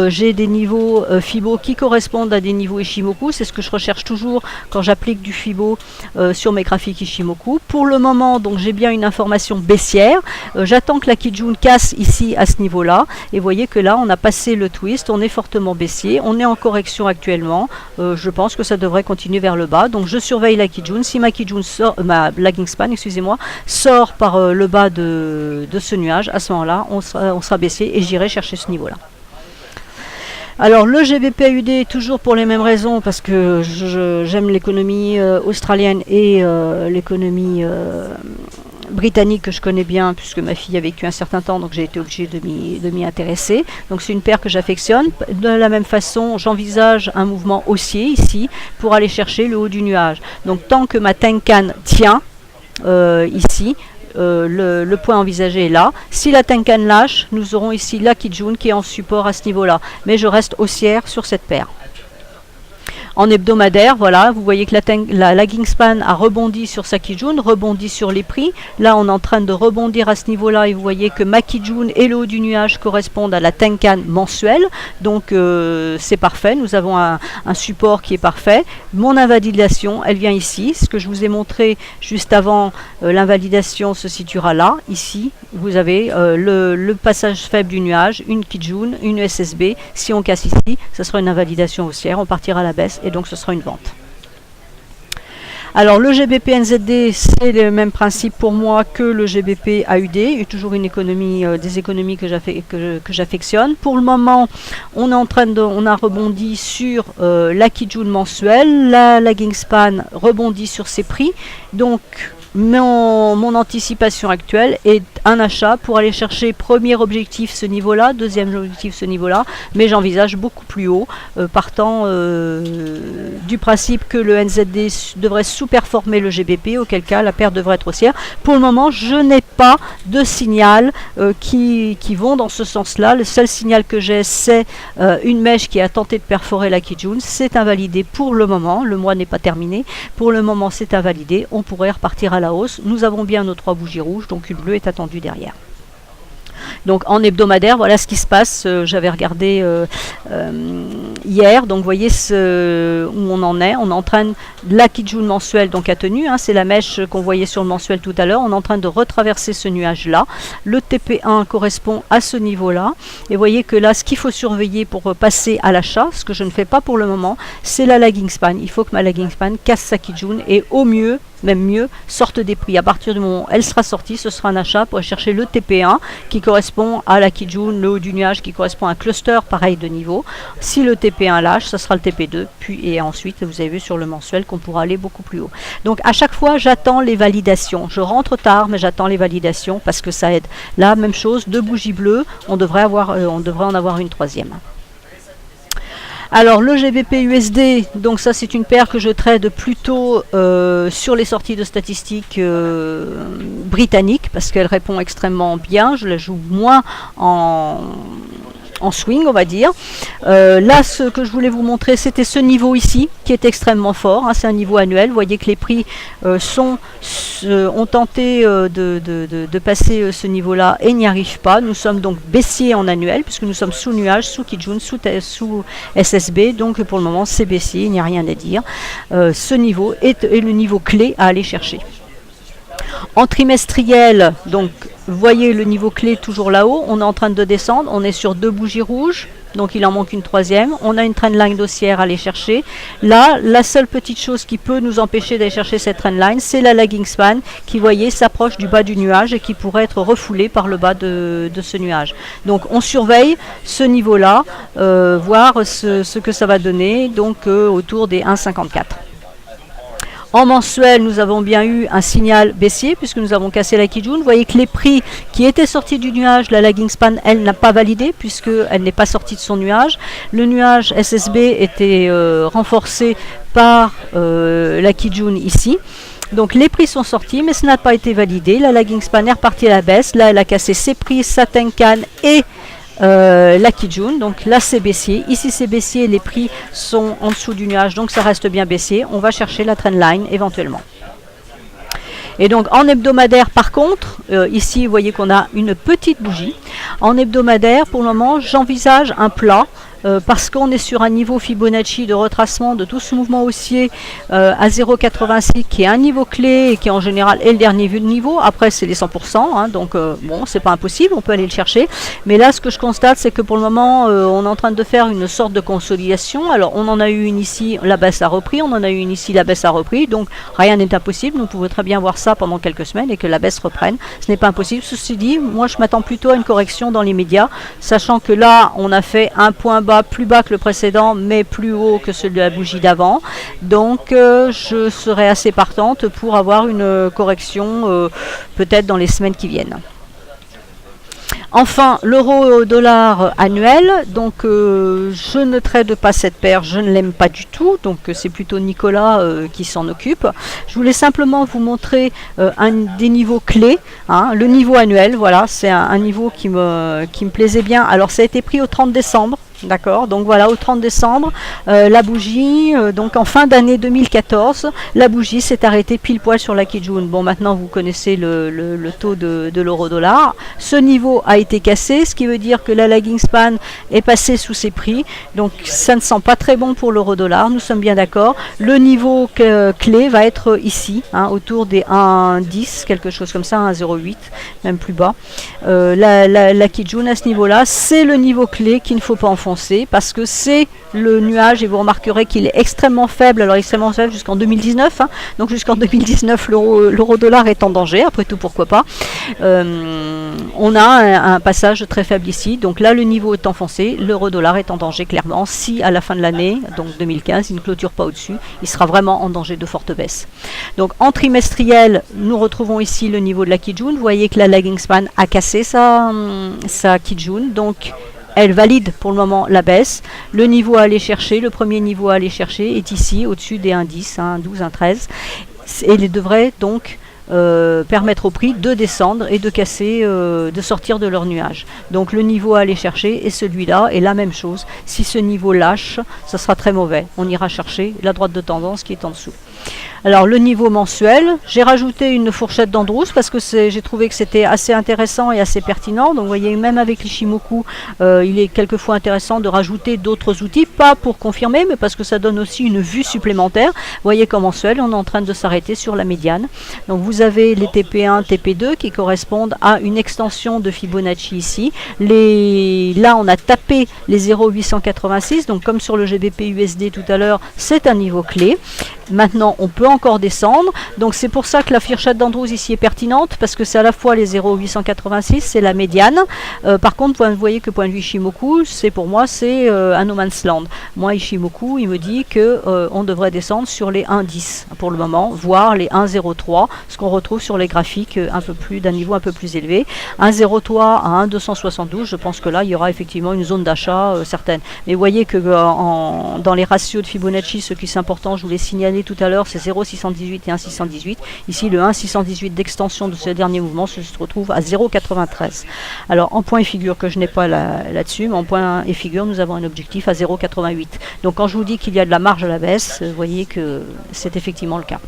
j'ai des niveaux Fibo qui correspondent à des niveaux Ishimoku. C'est ce que je recherche toujours quand j'applique du Fibo sur mes graphiques Ishimoku. Pour le moment, donc j'ai bien une information baissière. J'attends que la Kijun casse ici à ce niveau-là. Et vous voyez que là, on a passé le twist. On est fortement baissier. On est en correction actuellement. Je pense que ça devrait continuer vers le bas. Donc je surveille la Kijun. Si ma Kijun sort, ma lagging span, excusez-moi, sort par le bas de ce nuage, à ce moment-là, on sera baissier et j'irai chercher ce niveau-là. Alors le GBP-AUD, toujours pour les mêmes raisons, parce que j'aime l'économie australienne et l'économie britannique que je connais bien puisque ma fille a vécu un certain temps, donc j'ai été obligée de m'y intéresser. Donc c'est une paire que j'affectionne. De la même façon, j'envisage un mouvement haussier ici pour aller chercher le haut du nuage. Donc tant que ma Tenkan tient ici, le point envisagé est là. Si la Tenkan lâche, nous aurons ici la Kijun qui est en support à ce niveau-là. Mais je reste haussière sur cette paire. En hebdomadaire, voilà, vous voyez que la lagging span a rebondi sur sa Kijun, rebondi sur les prix. Là, on est en train de rebondir à ce niveau-là et vous voyez que ma Kijun et le haut du nuage correspondent à la Tenkan mensuelle. Donc, c'est parfait. Nous avons un support qui est parfait. Mon invalidation, elle vient ici. Ce que je vous ai montré juste avant, l'invalidation se situera là, ici. Vous avez le passage faible du nuage, une Kijun, une SSB. Si on casse ici, ce sera une invalidation haussière. On partira à la baisse. Et donc ce sera une vente. Alors le GBP NZD, c'est le même principe pour moi que le GBP AUD, et toujours une économie, des économies que j'affectionne. Pour le moment, on a rebondi sur la Kijun mensuelle, la lagging span rebondit sur ses prix, donc mon anticipation actuelle est un achat pour aller chercher premier objectif ce niveau-là, deuxième objectif ce niveau-là, mais j'envisage beaucoup plus haut, partant du principe que le NZD devrait sous-performer le GBP, auquel cas la paire devrait être haussière. Pour le moment, je n'ai pas de signal qui vont dans ce sens-là. Le seul signal que j'ai, c'est une mèche qui a tenté de perforer la Kijun. C'est invalidé pour le moment, le mois n'est pas terminé. Pour le moment, c'est invalidé. On pourrait repartir à la hausse. Nous avons bien nos 3 bougies rouges, donc une bleue est attendue derrière. Donc en hebdomadaire, voilà ce qui se passe. J'avais regardé hier, donc vous voyez où on en est. On est en train de, la Kijun mensuelle donc a tenu, hein, c'est la mèche qu'on voyait sur le mensuel tout à l'heure. On est en train de retraverser ce nuage-là. Le TP1 correspond à ce niveau-là. Et vous voyez que là, ce qu'il faut surveiller pour passer à l'achat, ce que je ne fais pas pour le moment, c'est la lagging span. Il faut que ma lagging span casse sa Kijun et au mieux même mieux, sortent des prix. À partir du moment où elle sera sortie, ce sera un achat pour aller chercher le TP1 qui correspond à la Kijun, le haut du nuage qui correspond à un cluster pareil de niveau. Si le TP1 lâche, ce sera le TP2, puis et ensuite vous avez vu sur le mensuel qu'on pourra aller beaucoup plus haut. Donc à chaque fois j'attends les validations. Je rentre tard mais j'attends les validations parce que ça aide. Là même chose, 2 bougies bleues, on devrait en avoir une troisième. Alors le GBP USD, donc ça c'est une paire que je trade plutôt sur les sorties de statistiques britanniques parce qu'elle répond extrêmement bien. Je la joue moins en swing, on va dire. Là, ce que je voulais vous montrer, c'était ce niveau ici, qui est extrêmement fort. Hein, c'est un niveau annuel. Vous voyez que les prix ont tenté de passer ce niveau-là et n'y arrivent pas. Nous sommes donc baissiers en annuel, puisque nous sommes sous nuage, sous Kijun, sous SSB. Donc pour le moment, c'est baissier, il n'y a rien à dire. Ce niveau est le niveau clé à aller chercher. En trimestriel, donc vous voyez le niveau clé toujours là-haut, on est en train de descendre, on est sur 2 bougies rouges, donc il en manque une troisième, on a une trendline haussière à aller chercher. Là, la seule petite chose qui peut nous empêcher d'aller chercher cette trendline, c'est la lagging span qui, vous voyez, s'approche du bas du nuage et qui pourrait être refoulée par le bas de ce nuage. Donc on surveille ce niveau-là, voir ce que ça va donner, donc autour des 1,54. En mensuel, nous avons bien eu un signal baissier puisque nous avons cassé la Kijun. Vous voyez que les prix qui étaient sortis du nuage, la lagging span, elle n'a pas validé puisqu'elle n'est pas sortie de son nuage. Le nuage SSB était renforcé par la Kijun ici. Donc les prix sont sortis, mais ce n'a pas été validé. La lagging span est repartie à la baisse. Là, elle a cassé ses prix, sa Tenkan et la Kijun, donc là c'est baissier, ici c'est baissier, les prix sont en dessous du nuage, donc ça reste bien baissier. On va chercher la trendline éventuellement. Et donc en hebdomadaire par contre, ici vous voyez qu'on a une petite bougie. En hebdomadaire, pour le moment, j'envisage un plat. Parce qu'on est sur un niveau Fibonacci de retracement de tout ce mouvement haussier à 0,86 qui est un niveau clé et qui en général est le dernier niveau. Après c'est les 100%, hein, donc bon, c'est pas impossible, on peut aller le chercher. Mais là ce que je constate c'est que pour le moment on est en train de faire une sorte de consolidation. Alors on en a eu une ici, la baisse a repris, on en a eu une ici, la baisse a repris, donc rien n'est impossible. Nous pouvons très bien voir ça pendant quelques semaines et que la baisse reprenne. Ce n'est pas impossible. Ceci dit, moi je m'attends plutôt à une correction dans les médias, sachant que là on a fait un point bas plus bas que le précédent mais plus haut que celui de la bougie d'avant, donc je serai assez partante pour avoir une correction peut-être dans les semaines qui viennent. Enfin, l'euro-dollar annuel, donc je ne trade pas cette paire, je ne l'aime pas du tout, donc c'est plutôt Nicolas qui s'en occupe. Je voulais simplement vous montrer des niveaux clés, hein, le niveau annuel, voilà, c'est un niveau qui me plaisait bien. Alors ça a été pris au 30 décembre. D'accord, donc voilà, au 30 décembre, la bougie, donc en fin d'année 2014, la bougie s'est arrêtée pile poil sur la Kijun. Bon, maintenant vous connaissez le taux de l'euro-dollar. Ce niveau a été cassé, ce qui veut dire que la lagging span est passée sous ses prix. Donc ça ne sent pas très bon pour l'euro-dollar, nous sommes bien d'accord. Le niveau clé va être ici, hein, autour des 1,10, quelque chose comme ça, 1,08, même plus bas. La Kijun à ce niveau-là, c'est le niveau clé qu'il ne faut pas enfoncer, parce que c'est le nuage et vous remarquerez qu'il est extrêmement faible, alors extrêmement faible jusqu'en 2019, hein, donc jusqu'en 2019 l'euro-dollar est en danger, après tout pourquoi pas. On a un passage très faible ici, donc là le niveau est enfoncé, l'euro-dollar est en danger clairement. Si à la fin de l'année, donc 2015, il ne clôture pas au-dessus, il sera vraiment en danger de forte baisse. Donc en trimestriel, nous retrouvons ici le niveau de la Kijun. Vous voyez que la lagging span a cassé sa Kijun, donc elle valide pour le moment la baisse. Le niveau à aller chercher, le premier niveau à aller chercher est ici, au-dessus des 1,10, 1,12, 1,13. Et il devrait donc permettre au prix de descendre et de casser, de sortir de leur nuage. Donc le niveau à aller chercher est celui-là, et la même chose. Si ce niveau lâche, ça sera très mauvais. On ira chercher la droite de tendance qui est en dessous. Alors le niveau mensuel, j'ai rajouté une fourchette d'Andrews parce que j'ai trouvé que c'était assez intéressant et assez pertinent. Donc vous voyez, même avec l'Ishimoku, il est quelquefois intéressant de rajouter d'autres outils, pas pour confirmer, mais parce que ça donne aussi une vue supplémentaire. Vous voyez qu'en mensuel, on est en train de s'arrêter sur la médiane. Donc vous avez les TP1, TP2 qui correspondent à une extension de Fibonacci ici. Là, on a tapé les 0,886, donc comme sur le GBP USD tout à l'heure, c'est un niveau clé. Maintenant, effectivement, on peut encore descendre. Donc c'est pour ça que la fourchette d'Andrews ici est pertinente, parce que c'est à la fois les 0,886, c'est la médiane. Par contre, vous voyez que point de vue Ishimoku, pour moi, c'est un no man's land. Moi, Ishimoku, il me dit que on devrait descendre sur les 1,10 pour le moment, voire les 1,03, ce qu'on retrouve sur les graphiques d'un niveau un peu plus élevé. 1,03 à 1,272, je pense que là, il y aura effectivement une zone d'achat certaine. Mais vous voyez que dans les ratios de Fibonacci, ce qui est important, je vous l'ai signalé tout à l'heure, c'est 0,618 et 1,618. Ici, le 1,618 d'extension de ce dernier mouvement se retrouve à 0,93. Alors, en point et figure, que je n'ai pas là-dessus, mais en point et figure, nous avons un objectif à 0,88. Donc, quand je vous dis qu'il y a de la marge à la baisse, vous voyez que c'est effectivement le cas.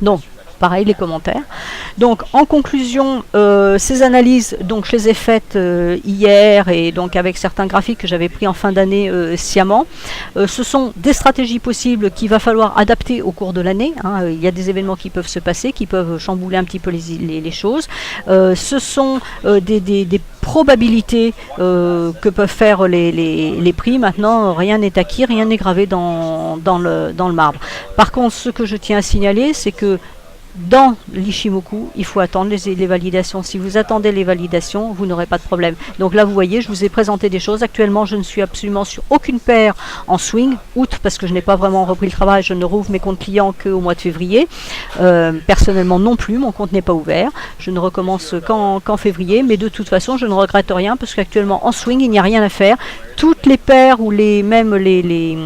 Donc, pareil, les commentaires. Donc, en conclusion, ces analyses, donc, je les ai faites hier et donc avec certains graphiques que j'avais pris en fin d'année sciemment. Ce sont des stratégies possibles qu'il va falloir adapter au cours de l'année. Il y a des événements qui peuvent se passer, qui peuvent chambouler un petit peu les choses. Ce sont des probabilités que peuvent faire les prix. Maintenant, rien n'est acquis, rien n'est gravé dans le marbre. Par contre, ce que je tiens à signaler, c'est que dans l'Ishimoku, il faut attendre les validations. Si vous attendez les validations, vous n'aurez pas de problème. Donc là, vous voyez, je vous ai présenté des choses. Actuellement, je ne suis absolument sur aucune paire en swing. Août, parce que je n'ai pas vraiment repris le travail. Je ne rouvre mes comptes clients qu'au mois de février. Personnellement non plus, mon compte n'est pas ouvert. Je ne recommence qu'en février. Mais de toute façon, je ne regrette rien, parce qu'actuellement, en swing, il n'y a rien à faire. Toutes les paires ou même les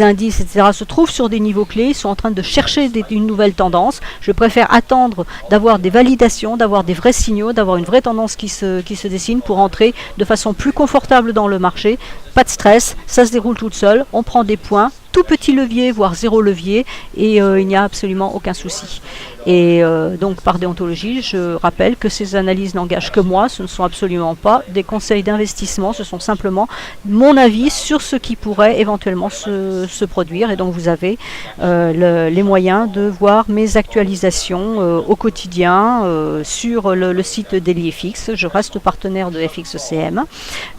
indices, etc., se trouvent sur des niveaux clés. Ils sont en train de chercher une nouvelle tendance. Je préfère attendre d'avoir des validations, d'avoir des vrais signaux, d'avoir une vraie tendance qui se dessine pour entrer de façon plus confortable dans le marché. Pas de stress, ça se déroule toute seule. On prend des points, tout petit levier, voire zéro levier, et il n'y a absolument aucun souci. Et donc par déontologie, je rappelle que ces analyses n'engagent que moi, ce ne sont absolument pas des conseils d'investissement, ce sont simplement mon avis sur ce qui pourrait éventuellement se produire. Et donc vous avez les moyens de voir mes actualisations au quotidien sur le site d'DailyFX. Je reste partenaire de FXECM,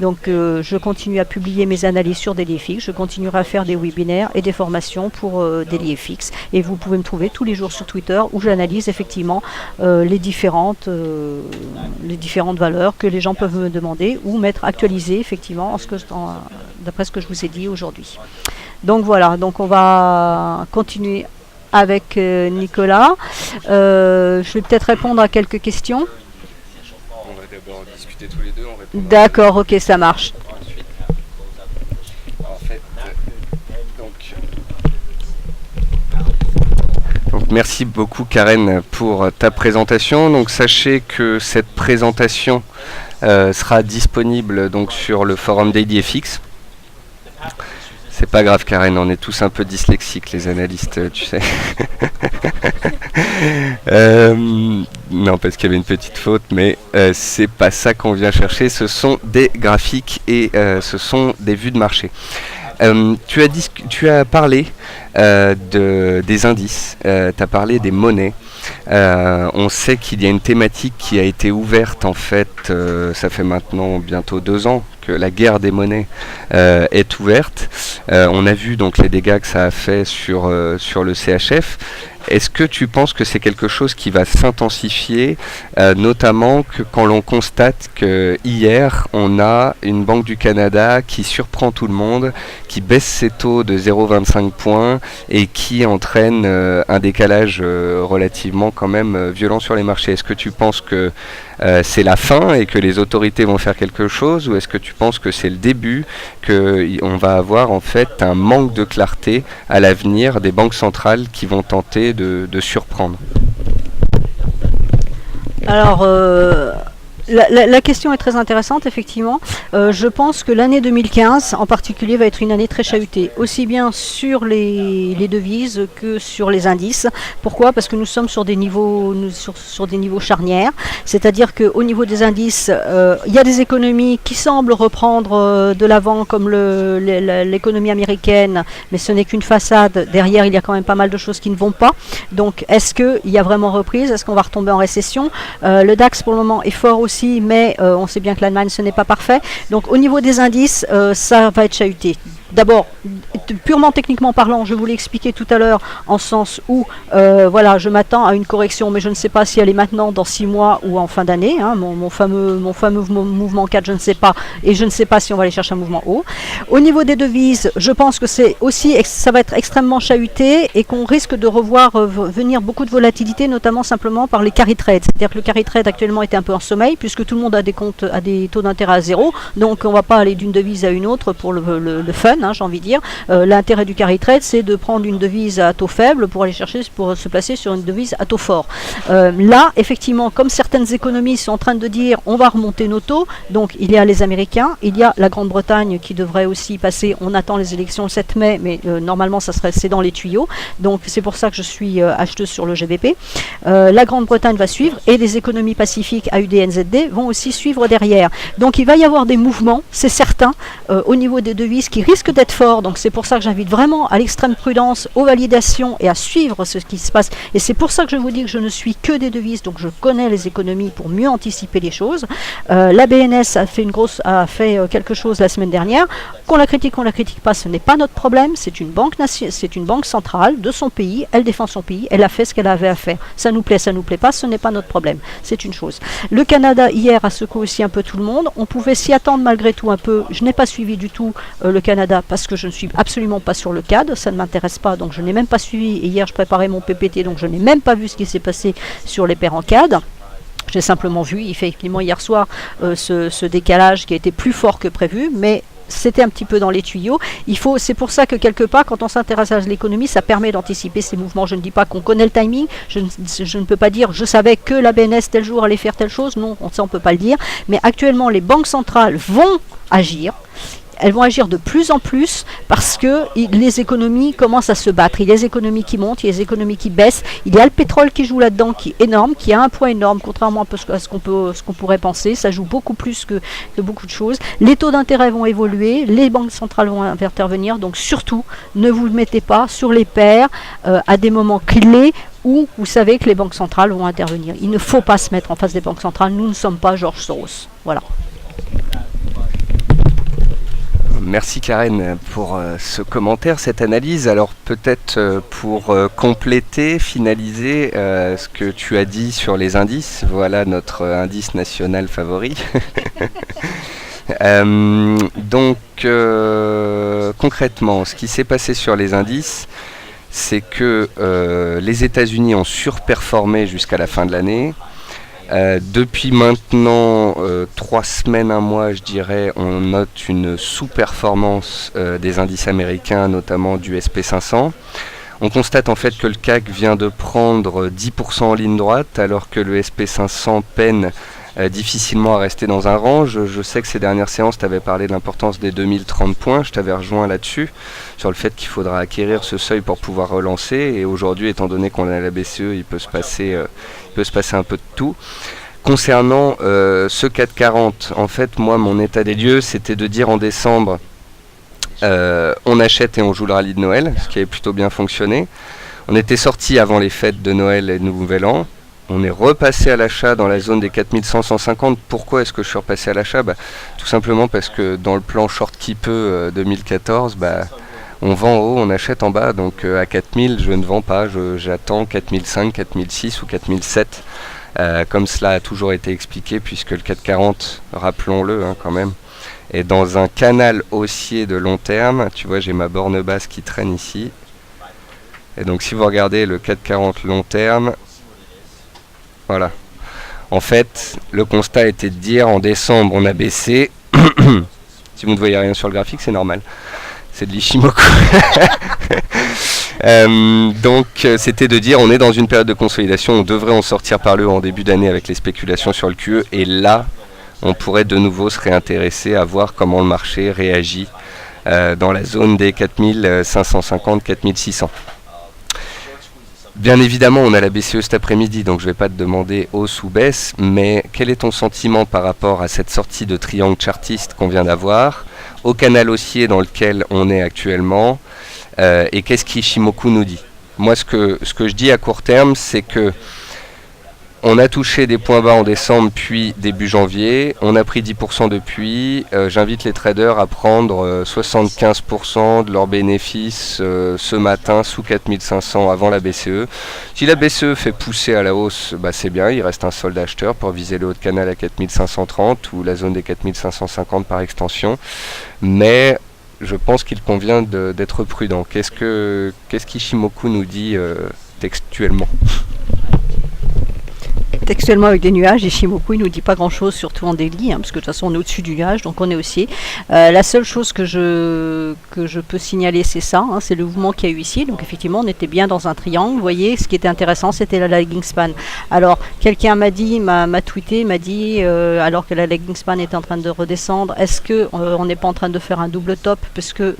donc je continue à publier mes analyses sur DailyFX, je continuerai à faire des webinaires et des formations pour DailyFX, et vous pouvez me trouver tous les jours sur Twitter où j'analyse effectivement les différentes valeurs que les gens peuvent me demander ou mettre actualisées effectivement d'après ce que je vous ai dit aujourd'hui. Donc voilà, donc on va continuer avec Nicolas. Je vais peut-être répondre à quelques questions. On va d'abord discuter tous les deux. D'accord, ok, ça marche. Donc, merci beaucoup Karen pour ta présentation. Donc sachez que cette présentation sera disponible donc sur le forum DailyFX. C'est pas grave Karen, on est tous un peu dyslexiques les analystes, tu sais. Non, parce qu'il y avait une petite faute, mais c'est pas ça qu'on vient chercher. Ce sont des graphiques et ce sont des vues de marché. Tu as parlé des indices, tu as parlé des monnaies. On sait qu'il y a une thématique qui a été ouverte en fait, ça fait maintenant bientôt 2 ans que la guerre des monnaies est ouverte. On a vu donc les dégâts que ça a fait sur le CHF. Est-ce que tu penses que c'est quelque chose qui va s'intensifier, notamment que quand l'on constate que hier on a une Banque du Canada qui surprend tout le monde, qui baisse ses taux de 0,25 points et qui entraîne un décalage relativement quand même violent sur les marchés? Est-ce que tu penses que c'est la fin et que les autorités vont faire quelque chose, ou est-ce que tu penses que c'est le début, qu'on va avoir en fait un manque de clarté à l'avenir des banques centrales qui vont tenter de surprendre? Alors, la question est très intéressante, effectivement. Je pense que l'année 2015, en particulier, va être une année très chahutée, aussi bien sur les devises que sur les indices. Pourquoi? Parce que nous sommes sur des niveaux, sur des niveaux charnières, c'est-à-dire qu'au niveau des indices, il y a des économies qui semblent reprendre de l'avant, comme l'économie américaine, mais ce n'est qu'une façade. Derrière, il y a quand même pas mal de choses qui ne vont pas. Donc, est-ce qu'il y a vraiment reprise? Est-ce qu'on va retomber en récession? Le DAX, pour le moment, est fort aussi, mais on sait bien que l'Allemagne, ce n'est pas parfait. Donc au niveau des indices, ça va être chahuté. d'abord, purement techniquement parlant, je vous l'ai expliqué tout à l'heure, en sens où, voilà, je m'attends à une correction, mais je ne sais pas si elle est maintenant, dans 6 mois ou en fin d'année. Hein, mon fameux mouvement 4, je ne sais pas, et je ne sais pas si on va aller chercher un mouvement haut. Au niveau des devises, je pense que c'est aussi, ça va être extrêmement chahuté et qu'on risque de revoir venir beaucoup de volatilité, notamment simplement par les carry trades. C'est-à-dire que le carry trade actuellement était un peu en sommeil, puisque tout le monde a des comptes, a des taux d'intérêt à zéro, donc on ne va pas aller d'une devise à une autre pour le fun, hein, j'ai envie de dire. L'intérêt du carry trade, c'est de prendre une devise à taux faible pour aller chercher, pour se placer sur une devise à taux fort. Là, effectivement, comme certaines économies sont en train de dire on va remonter nos taux, donc il y a les Américains, il y a la Grande-Bretagne qui devrait aussi passer, on attend les élections le 7 mai, mais normalement c'est dans les tuyaux, donc c'est pour ça que je suis acheteuse sur le GBP. La Grande-Bretagne va suivre et les économies pacifiques AUD, NZD vont aussi suivre derrière. Donc il va y avoir des mouvements, c'est certain, au niveau des devises qui risquent d'être forts, donc c'est pour ça que j'invite vraiment à l'extrême prudence, aux validations et à suivre ce qui se passe. Et c'est pour ça que je vous dis que je ne suis que des devises, donc je connais les économies pour mieux anticiper les choses. La BNS a fait quelque chose la semaine dernière. Qu'on la critique pas, ce n'est pas notre problème. C'est une banque centrale de son pays. Elle défend son pays. Elle a fait ce qu'elle avait à faire. Ça nous plaît pas, ce n'est pas notre problème. C'est une chose. Le Canada hier a secoué aussi un peu tout le monde. On pouvait s'y attendre malgré tout un peu. Je n'ai pas suivi du tout le Canada parce que je ne suis absolument pas sur le CAD. Ça ne m'intéresse pas, donc je n'ai même pas suivi. Et hier je préparais mon PPT, donc je n'ai même pas vu ce qui s'est passé sur les paires en CAD. J'ai simplement vu, effectivement, hier soir, ce décalage qui a été plus fort que prévu, mais c'était un petit peu dans les tuyaux. C'est pour ça que quelque part, quand on s'intéresse à l'économie, ça permet d'anticiper ces mouvements. Je ne dis pas qu'on connaît le timing, je ne peux pas dire je savais que la BNS tel jour allait faire telle chose, non, ça on ne peut pas le dire, mais actuellement les banques centrales vont agir. Elles vont agir de plus en plus parce que les économies commencent à se battre. Il y a les économies qui montent, il y a les économies qui baissent. Il y a le pétrole qui joue là-dedans, qui est énorme, qui a un poids énorme, contrairement à ce qu'on pourrait penser. Ça joue beaucoup plus que beaucoup de choses. Les taux d'intérêt vont évoluer, les banques centrales vont intervenir. Donc surtout, ne vous mettez pas sur les paires à des moments clés où vous savez que les banques centrales vont intervenir. Il ne faut pas se mettre en face des banques centrales. Nous ne sommes pas George Soros. Voilà. Merci Karen pour ce commentaire, cette analyse. Alors peut-être pour compléter, finaliser ce que tu as dit sur les indices. Voilà notre indice national favori. Donc concrètement, ce qui s'est passé sur les indices, c'est que les États-Unis ont surperformé jusqu'à la fin de l'année. Depuis maintenant 3 semaines, un mois, je dirais, on note une sous-performance des indices américains, notamment du SP500. On constate en fait que le CAC vient de prendre 10% en ligne droite, alors que le SP500 peine difficilement à rester dans un range. Je sais que ces dernières séances, tu avais parlé de l'importance des 2030 points, je t'avais rejoint là-dessus, sur le fait qu'il faudra acquérir ce seuil pour pouvoir relancer, et aujourd'hui, étant donné qu'on a la BCE, il peut se passer un peu de tout. Concernant ce 440, en fait, moi, mon état des lieux, c'était de dire en décembre, on achète et on joue le rallye de Noël, ce qui avait plutôt bien fonctionné. On était sorti avant les fêtes de Noël et de Nouvel An. On est repassé à l'achat dans la zone des 4100-150. Pourquoi est-ce que je suis repassé à l'achat ? Tout simplement parce que dans le plan short qui peut 2014, on vend en haut, on achète en bas. Donc à 4000, je ne vends pas. J'attends 4005, 4006 ou 4007. Comme cela a toujours été expliqué, puisque le 440, rappelons-le quand même, est dans un canal haussier de long terme. Tu vois, j'ai ma borne basse qui traîne ici. Et donc si vous regardez le 440 long terme, voilà. En fait, le constat était de dire en décembre on a baissé. Si vous ne voyez rien sur le graphique, c'est normal. C'est de l'Ishimoku. Donc c'était de dire on est dans une période de consolidation, on devrait en sortir par le haut en début d'année avec les spéculations sur le QE, et là on pourrait de nouveau se réintéresser à voir comment le marché réagit dans la zone des 4550-4600. Bien évidemment, on a la BCE cet après-midi, donc je ne vais pas te demander hausse ou baisse, mais quel est ton sentiment par rapport à cette sortie de triangle chartiste qu'on vient d'avoir, au canal haussier dans lequel on est actuellement, et qu'est-ce qu'Ishimoku nous dit ? Moi, ce que je dis à court terme, c'est que On a touché des points bas en décembre puis début janvier, on a pris 10% depuis. J'invite les traders à prendre 75% de leurs bénéfices ce matin sous 4500 avant la BCE. Si la BCE fait pousser à la hausse, c'est bien, il reste un solde acheteur pour viser le haut de canal à 4530 ou la zone des 4550 par extension. Mais je pense qu'il convient d'être prudent. Qu'est-ce qu'Ishimoku nous dit textuellement ? Textuellement avec des nuages, Ishimoku il nous dit pas grand chose, surtout en daily, parce que de toute façon on est au-dessus du nuage, donc on est haussier. La seule chose que je peux signaler, c'est ça, c'est le mouvement qu'il y a eu ici. Donc effectivement on était bien dans un triangle. Vous voyez, ce qui était intéressant, c'était la lagging span. Alors quelqu'un m'a tweeté, m'a dit alors que la lagging span est en train de redescendre, est-ce que on n'est pas en train de faire un double top, parce que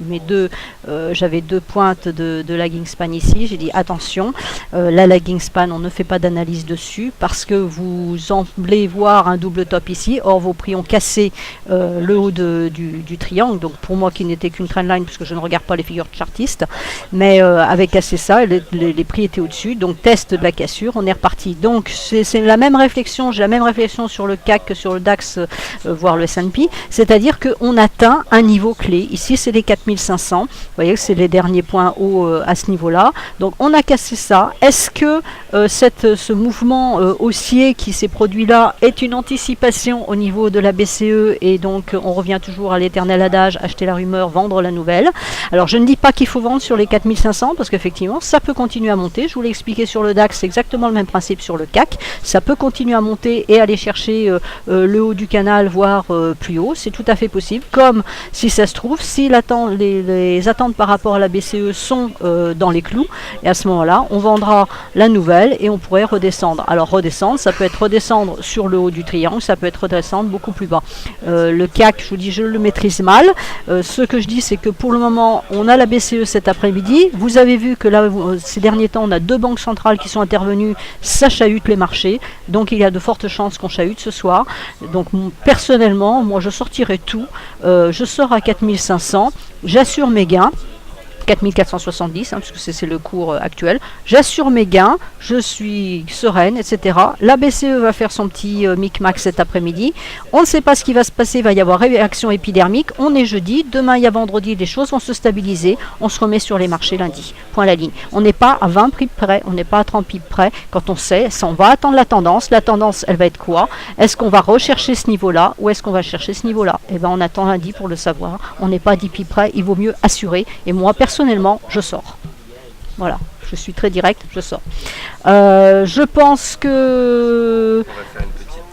j'avais deux pointes de lagging span ici. J'ai dit attention, la lagging span, on ne fait pas d'analyse dessus parce que vous semblez voir un double top ici. Or vos prix ont cassé le haut du triangle, donc pour moi qui n'était qu'une trendline puisque je ne regarde pas les figures chartistes, mais avec cassé ça, les prix étaient au-dessus, donc test de la cassure, on est reparti. Donc c'est la même réflexion, j'ai la même réflexion sur le CAC que sur le DAX, voire le S&P, c'est-à-dire qu'on atteint un niveau clé. Ici c'est les 4500, vous voyez que c'est les derniers points hauts à ce niveau-là, donc on a cassé ça. Est-ce que ce mouvement haussier qui s'est produit là est une anticipation au niveau de la BCE, et donc on revient toujours à l'éternel adage, acheter la rumeur, vendre la nouvelle. Alors je ne dis pas qu'il faut vendre sur les 4500 parce qu'effectivement ça peut continuer à monter. Je vous l'ai expliqué sur le DAX, c'est exactement le même principe sur le CAC, ça peut continuer à monter et aller chercher le haut du canal, voire plus haut, c'est tout à fait possible. Comme si ça se trouve, si les attentes par rapport à la BCE sont dans les clous, et à ce moment-là on vendra la nouvelle et on pourrait redescendre. Alors redescendre, ça peut être redescendre sur le haut du triangle, ça peut être redescendre beaucoup plus bas. Le CAC, je vous dis, je le maîtrise mal. Ce que je dis, c'est que pour le moment, on a la BCE cet après-midi. Vous avez vu que là, ces derniers temps, on a deux banques centrales qui sont intervenues, ça chahute les marchés. Donc il y a de fortes chances qu'on chahute ce soir. Donc personnellement, moi je sortirai tout. Je sors à 4500, j'assure mes gains. 4470, puisque c'est le cours actuel. J'assure mes gains, je suis sereine, etc. La BCE va faire son petit micmac cet après-midi. On ne sait pas ce qui va se passer, il va y avoir réaction épidermique. On est jeudi, demain il y a vendredi, les choses vont se stabiliser. On se remet sur les marchés lundi. Point à la ligne. On n'est pas à 20 pips près, on n'est pas à 30 pips près. Quand on sait, on va attendre la tendance. La tendance, elle va être quoi? Est-ce qu'on va rechercher ce niveau-là ou est-ce qu'on va chercher ce niveau-là? Eh bien, on attend lundi pour le savoir. On n'est pas à 10 pips près, il vaut mieux assurer. Et moi, personnellement, je sors. Voilà, je suis très direct, je sors. Je pense que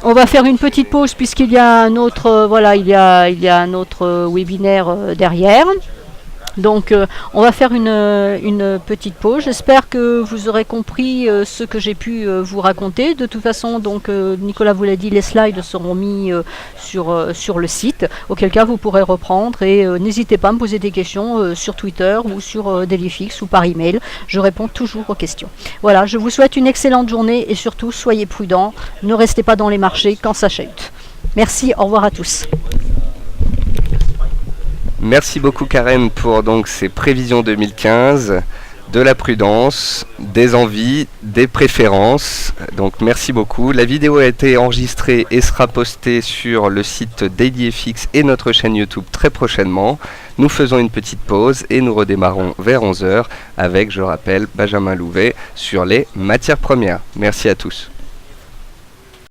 on va faire une petite pause puisqu'il y a un autre, il y a un autre webinaire derrière. Donc on va faire une petite pause. J'espère que vous aurez compris ce que j'ai pu vous raconter. De toute façon, donc Nicolas vous l'a dit, les slides seront mis sur le site, auquel cas vous pourrez reprendre, et n'hésitez pas à me poser des questions sur Twitter ou sur Delifix ou par email. Je réponds toujours aux questions. Voilà, je vous souhaite une excellente journée et surtout soyez prudents, ne restez pas dans les marchés quand ça chahute. Merci, au revoir à tous. Merci beaucoup Karen pour donc ces prévisions 2015, de la prudence, des envies, des préférences. Donc merci beaucoup. La vidéo a été enregistrée et sera postée sur le site DailyFX et notre chaîne YouTube très prochainement. Nous faisons une petite pause et nous redémarrons vers 11h avec, je rappelle, Benjamin Louvet sur les matières premières. Merci à tous.